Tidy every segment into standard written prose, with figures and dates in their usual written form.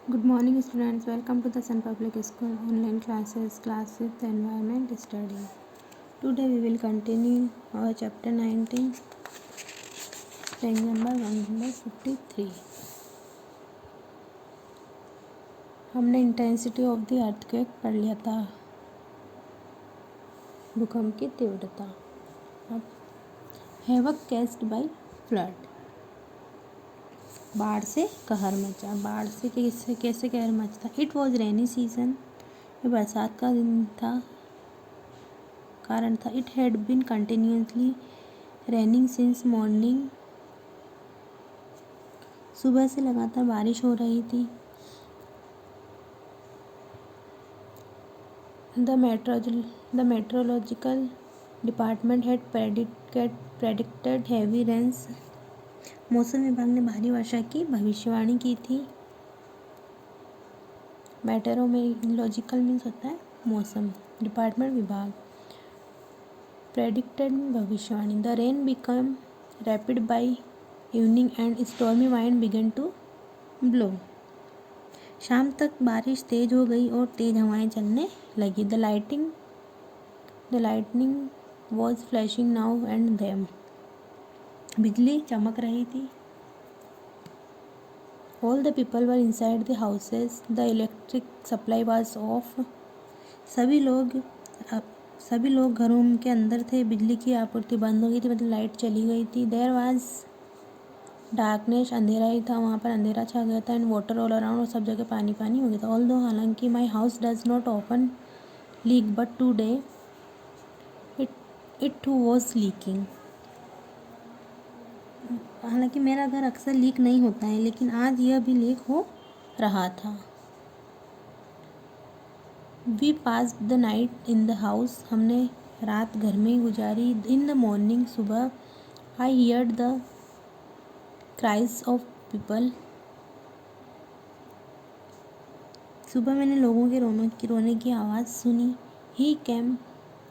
Good morning students, welcome to the Sun Public School online classes, class 5th environment study. Today we will continue our chapter 19, page number 153. हमने intensity of the earthquake पढ़ लिया था, भूकंप की तीव्रता. अब havoc कैस्ड bye flood, बाढ़ से कहर मचा. बाढ़ से कैसे कहर मचता. इट वॉज रेनी सीजन, ये बरसात का दिन था, कारण था. It had been continuously raining since morning, सुबह से लगातार बारिश हो रही थी. The meteorological department had predicted heavy rains, मौसम विभाग ने भारी वर्षा की भविष्यवाणी की थी. मेट्रोलॉजिकल मीन्स होता है मौसम, डिपार्टमेंट विभाग, प्रेडिक्टेड भविष्यवाणी. The rain become rapid by evening and stormy wind began to blow, शाम तक बारिश तेज हो गई और तेज हवाएं चलने लगी. The lightning was flashing now and them, बिजली चमक रही थी. All the people were inside the houses, the electric supply was of, सभी लोग घरों के अंदर थे, बिजली की आपूर्ति बंद हो गई थी, मतलब लाइट चली गई थी. देयर वाज डार्कनेस, अंधेरा ही था, वहाँ पर अंधेरा छा गया था. एंड वाटर ऑल अराउंड, और सब जगह पानी पानी हो गया था. ऑल दो, हालांकि my house does not often leak but today it too was leaking, हालांकि मेरा घर अक्सर लीक नहीं होता है, लेकिन आज यह भी लीक हो रहा था. We pass the night in the house, हमने रात घर में ही गुजारी. इन द मॉर्निंग, सुबह, I heard the cries of people, सुबह मैंने लोगों के रोने की आवाज़ सुनी.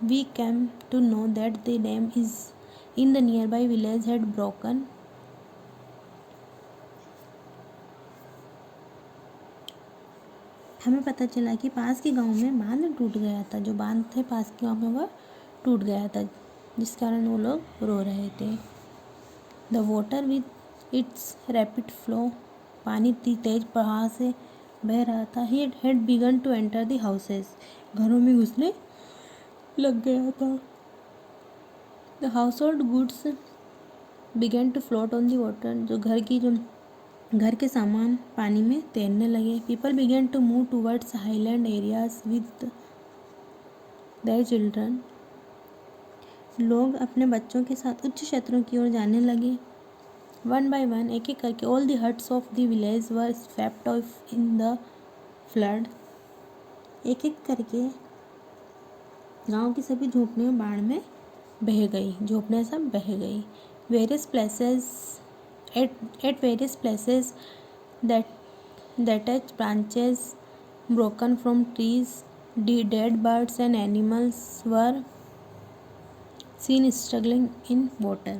We came to know that the dam is in the nearby village had broken, हमें पता चला कि पास के गांव में बांध टूट गया था. जो बांध थे पास के गांव में वह टूट गया था, जिस कारण वो लोग रो रहे थे. The water with its rapid flow, पानी तेज प्रवाह से बह रहा था. He had begun to enter the houses, घरों में घुसने लग गया था. The household goods began to float on the water, जो घर के सामान पानी में तैरने लगे. People began to move towards highland areas with their children, लोग अपने बच्चों के साथ उच्च क्षेत्रों की ओर जाने लगे. वन बाय वन, एक एक करके, all the huts of the village were swept of in the flood, एक एक करके गांव की सभी झोपड़ियाँ बाढ़ में बह गई, झोपड़ियाँ सब बह गई. Various places at various places detached branches broken from trees, dead birds and animals were seen struggling in water,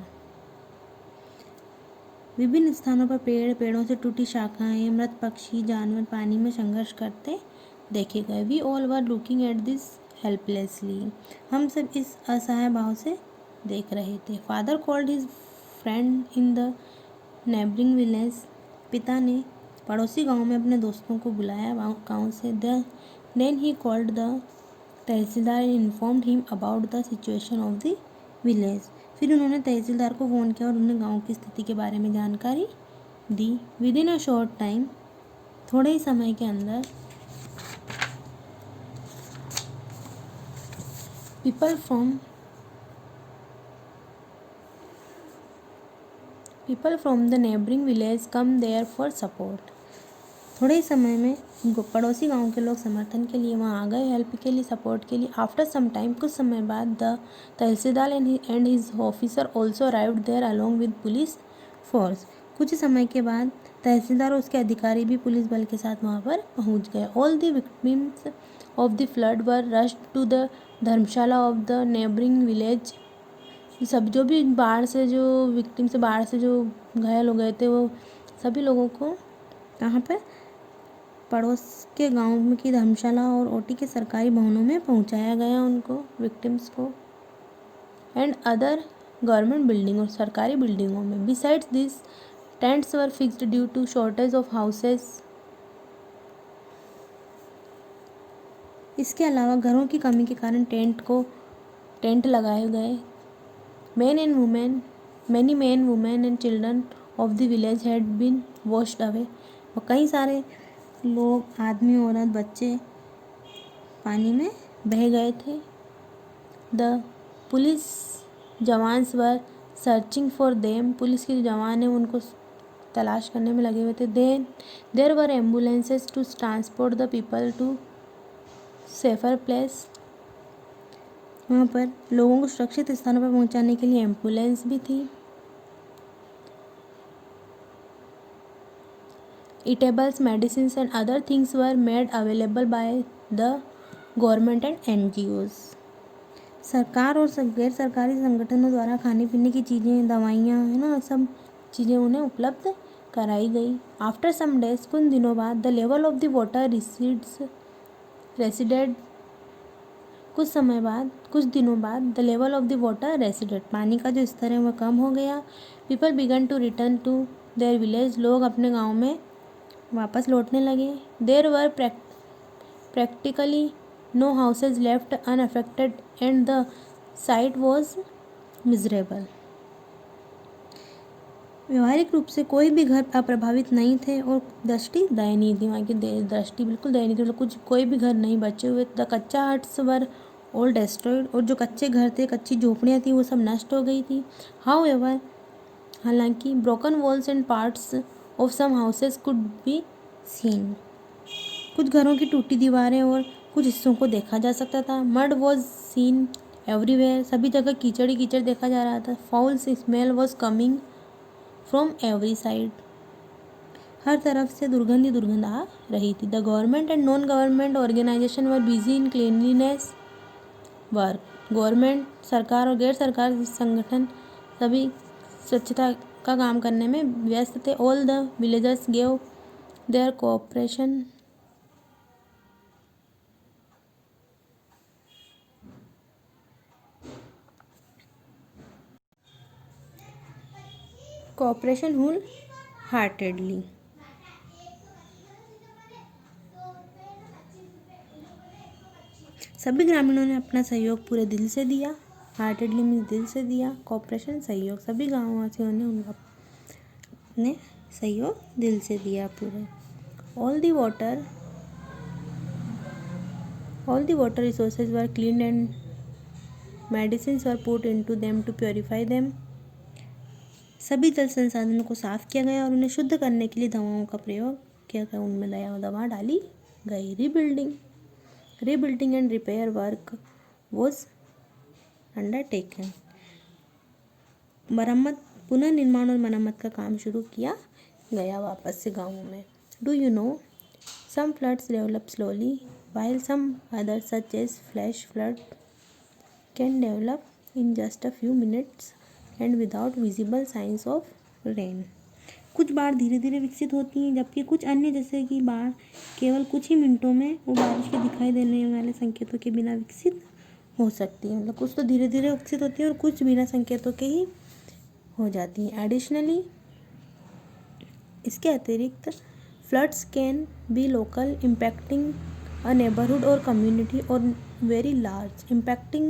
विभिन्न स्थानों पर पेड़ों से टूटी शाखाएं, मृत पक्षी, जानवर पानी में संघर्ष करते देखे गए. We all were looking at this helplessly, हम सब इस असहाय भाव से देख रहे थे. Father called his friend in the neighbouring village, पिता ने पड़ोसी गांव में अपने दोस्तों को बुलाया गांव से. Then he called the tehsildar and informed him about the situation of the village, फिर उन्होंने तहसीलदार को फ़ोन किया और उन्हें गांव की स्थिति के बारे में जानकारी दी. Within a short time, थोड़े ही समय के अंदर, people from the neighbouring village come there for support, थोड़े ही समय में पड़ोसी गांव के लोग समर्थन के लिए वहां आ गए, हेल्प के लिए, सपोर्ट के लिए. आफ्टर सम टाइम, कुछ समय बाद, the tehsildar and his officer also arrived there along with police force, कुछ समय के बाद तहसीलदार और उसके अधिकारी भी पुलिस बल के साथ वहां पर पहुंच गए. All the victims of the flood were rushed to the dharamshala of the neighbouring village, सब जो भी बाढ़ से जो घायल हो गए थे, वो सभी लोगों को कहाँ पर पड़ोस के गांव में की धर्मशाला और ओटी के सरकारी भवनों में पहुंचाया गया उनको, विक्टिम्स को, एंड अदर गवर्नमेंट बिल्डिंग और सरकारी बिल्डिंगों में। Besides this tents were fixed due to shortage of houses. इसके अलावा घरों की कमी के कारण टेंट लगाए गए। Many men, women and children of the village had been washed away। और कई सारे लोग, आदमी, औरत, बच्चे पानी में बह गए थे। The police jawans were searching for them. Police के जो जवान हैं उनको तलाश करने में लगे हुए थे। There were ambulances to transport the people to safer place. वहाँ पर लोगों को सुरक्षित स्थानों पर पहुँचाने के लिए एम्बुलेंस भी थी। Eatables, medicines and other things were made available by the government and NGOs। सरकार और गैर सरकारी संगठनों द्वारा खाने पीने की चीज़ें, दवाइयाँ, है ना, सब चीज़ें उन्हें उपलब्ध कराई गई। आफ्टर सम डेज, कुछ दिनों बाद, the level of the water receded. कुछ दिनों बाद the level of the water receded, पानी का जो स्तर है वह कम हो गया। People began to return to their village. लोग अपने गाँव में वापस लौटने लगे। There were practically no houses left unaffected and the sight was miserable. व्यवहारिक रूप से कोई भी घर अप्रभावित नहीं थे और दृष्टि दयनीय थी। वहाँ की दृष्टि बिल्कुल दयनीय थी, मतलब कोई भी घर नहीं बचे हुए। द कच्चा हट्स वर ऑल डिस्ट्रॉयड। और जो कच्चे घर थे, कच्ची झोपड़ियाँ थी, वो सब नष्ट हो गई थी। हाउएवर, हालांकि, broken walls and parts of some houses could be seen. कुछ घरों की टूटी दीवारें और कुछ हिस्सों को देखा जा सकता था। Mud was seen everywhere. सभी जगह कीचड़ ही कीचड़ देखा जा रहा था। Foul smell was coming from every side. हर तरफ से दुर्गंध आ रही थी। The government and non government organisation were busy in cleanliness work. Government, सरकार और गैर सरकारी संगठन सभी स्वच्छता का काम करने में व्यस्त थे। All the villagers gave their cooperation. Whole heartedly. सभी ग्रामीणों ने अपना सहयोग पूरे दिल से दिया। हार्टेडली मीन्स दिल से दिया, कोऑपरेशन सहयोग। सभी गाँववासियों ने उनका अपने सहयोग दिल से दिया पूरे। All the water resources were clean and medicines were put into them to purify them. सभी जल संसाधनों को साफ किया गया और उन्हें शुद्ध करने के लिए दवाओं का प्रयोग किया गया, उनमें दवा डाली गई। Rebuilding and repair work was undertaken. पुनर्निर्माण और मरम्मत का काम शुरू किया गया वापस से गाँवों में। Do you know some floods develop slowly while some others such as flash flood can develop in just a few minutes and without visible signs of rain। कुछ बाढ़ धीरे धीरे विकसित होती हैं, जबकि कुछ अन्य जैसे कि बाढ़ केवल कुछ ही मिनटों में वो बारिश के दिखाई देने वाले संकेतों के बिना विकसित हो सकती है। मतलब कुछ तो धीरे धीरे विकसित होती है और कुछ बिना संकेतों के ही हो जाती हैं। एडिशनली, इसके अतिरिक्त, floods can be local, impacting a neighborhood or community, or very large, impacting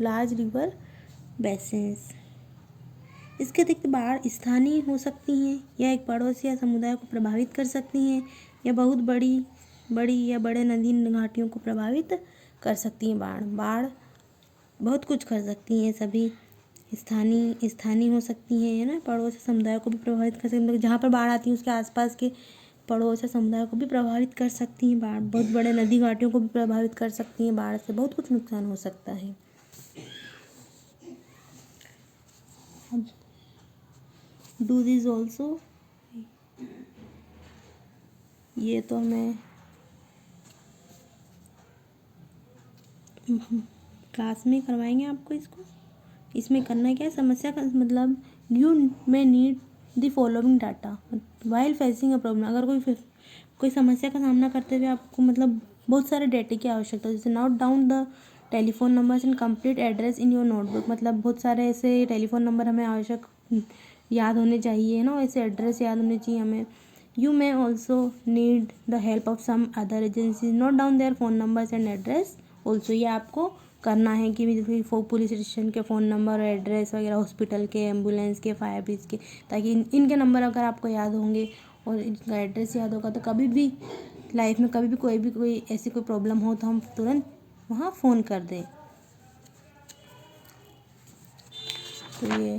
large river basins। इसके अतिरिक्त बाढ़ स्थानीय हो सकती हैं या एक पड़ोस या समुदाय को प्रभावित कर सकती हैं या बहुत बड़ी या बड़े नदी घाटियों को प्रभावित कर सकती हैं। बाढ़ बहुत कुछ कर सकती हैं। सभी स्थानीय हो सकती हैं, है ना, पड़ोस या समुदाय को भी प्रभावित कर सकती हैं। जहाँ पर बाढ़ आती है उसके आसपास के पड़ोस या समुदाय को भी प्रभावित कर सकती हैं बाढ़। बहुत बड़े नदी घाटियों को भी प्रभावित कर सकती हैं बाढ़ से। बहुत कुछ नुकसान हो सकता है। डू दिस ऑल्सो, ये तो मैं क्लास में करवाएंगे आपको। इसमें करना क्या है, समस्या का मतलब, you may need the following data while facing a problem. अगर कोई समस्या का सामना करते हुए आपको मतलब बहुत सारे डेटा की आवश्यकता है, जैसे note down the telephone numbers and complete address in your notebook, मतलब बहुत सारे ऐसे टेलीफोन नंबर हमें आवश्यक याद होने चाहिए, है ना, ऐसे एड्रेस याद होने चाहिए हमें। You may also need the help of some other agencies, note down their phone numbers and address also, ये आपको करना है कि पुलिस स्टेशन के फ़ोन नंबर और एड्रेस वगैरह, हॉस्पिटल के, एम्बुलेंस के, फायर ब्रिगेड के, ताकि इनके नंबर अगर आपको याद होंगे और इनका एड्रेस याद होगा तो कभी भी लाइफ में कभी भी कोई ऐसी कोई प्रॉब्लम हो तो हम तुरंत वहाँ फ़ोन कर दें। तो ये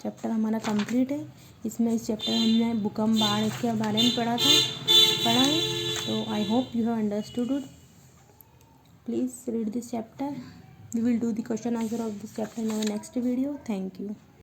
चैप्टर हमारा कंप्लीट है। इस चैप्टर में हमने भूकंप, बाढ़ इसके बारे में पढ़ा है। तो I hope you have understood it. Please read this chapter. We will do the question answer of this chapter in our next video. Thank you.